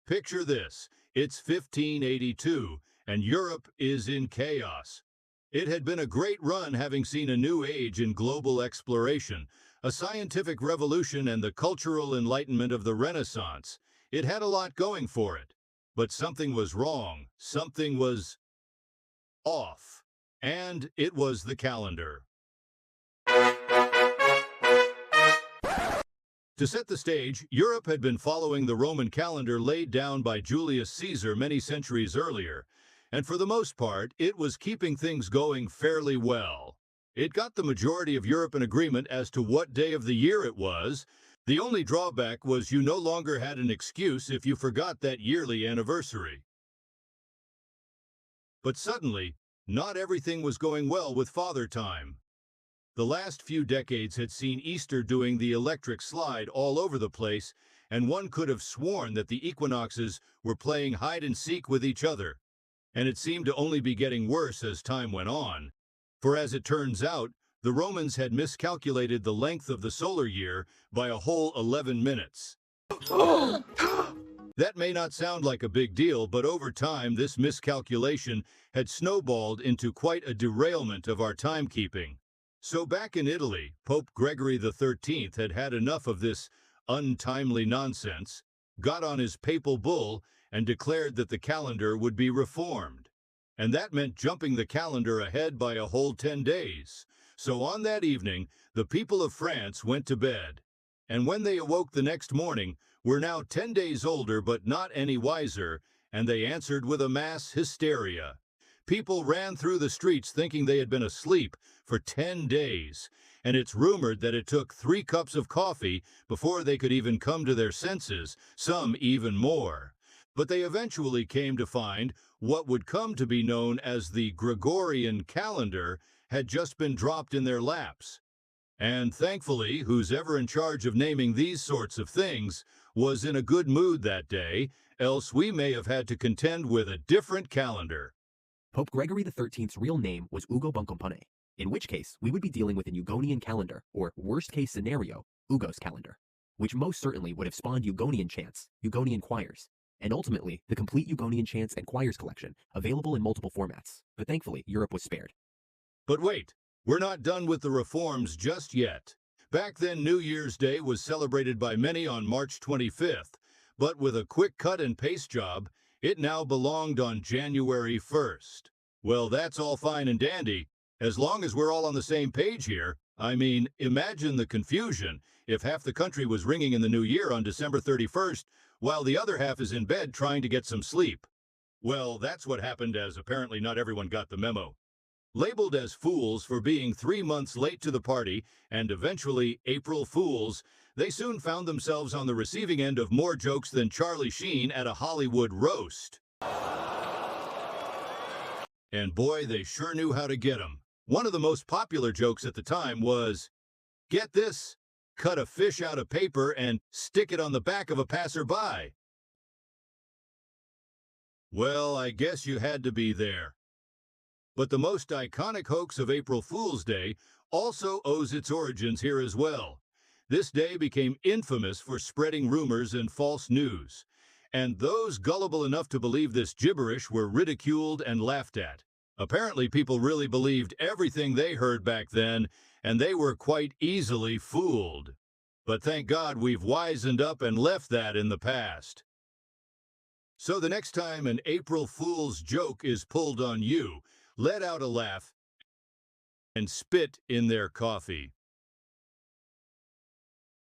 Picture this. It's 1582, and Europe is in chaos. It had been a great run, having seen a new age in global exploration, a scientific revolution, and the cultural enlightenment of the Renaissance. It had a lot going for it. But something was wrong. Something was off. And it was the calendar. To set the stage, Europe had been following the Roman calendar laid down by Julius Caesar many centuries earlier, and for the most part, it was keeping things going fairly well. It got the majority of Europe in agreement as to what day of the year it was. The only drawback was you no longer had an excuse if you forgot that yearly anniversary. But suddenly, not everything was going well with Father Time. The last few decades had seen Easter doing the electric slide all over the place, and one could have sworn that the equinoxes were playing hide-and-seek with each other. And it seemed to only be getting worse as time went on. For as it turns out, the Romans had miscalculated the length of the solar year by a whole 11 minutes. That may not sound like a big deal, but over time this miscalculation had snowballed into quite a derailment of our timekeeping. So back in Italy, Pope Gregory XIII had had enough of this untimely nonsense, got on his papal bull, and declared that the calendar would be reformed. And that meant jumping the calendar ahead by a whole 10 days. So on that evening, the people of France went to bed. And when they awoke the next morning, were now 10 days older but not any wiser, and they answered with a mass hysteria. People ran through the streets thinking they had been asleep for 10 days, and it's rumored that it took 3 cups of coffee before they could even come to their senses, some even more. But they eventually came to find what would come to be known as the Gregorian calendar had just been dropped in their laps. And thankfully, who's ever in charge of naming these sorts of things was in a good mood that day, else we may have had to contend with a different calendar. Pope Gregory XIII's real name was Ugo Boncompone, in which case we would be dealing with an Ugonian calendar, or worst-case scenario, Ugo's calendar, which most certainly would have spawned Ugonian chants, Ugonian choirs, and ultimately the complete Ugonian chants and choirs collection, available in multiple formats, but thankfully Europe was spared. But wait, we're not done with the reforms just yet. Back then, New Year's Day was celebrated by many on March 25th, but with a quick cut and paste job, it now belonged on January 1st. Well, that's all fine and dandy, as long as we're all on the same page here. I mean, imagine the confusion if half the country was ringing in the new year on December 31st, while the other half is in bed trying to get some sleep. Well, that's what happened, as apparently not everyone got the memo. Labeled as fools for being 3 months late to the party, and eventually April Fools, they soon found themselves on the receiving end of more jokes than Charlie Sheen at a Hollywood roast. And boy, they sure knew how to get 'em. One of the most popular jokes at the time was, get this, cut a fish out of paper and stick it on the back of a passerby. Well, I guess you had to be there. But the most iconic hoax of April Fool's Day also owes its origins here as well. This day became infamous for spreading rumors and false news, and those gullible enough to believe this gibberish were ridiculed and laughed at. Apparently, people really believed everything they heard back then, and they were quite easily fooled. But thank God we've wisened up and left that in the past. So the next time an April Fool's joke is pulled on you, let out a laugh and spit in their coffee.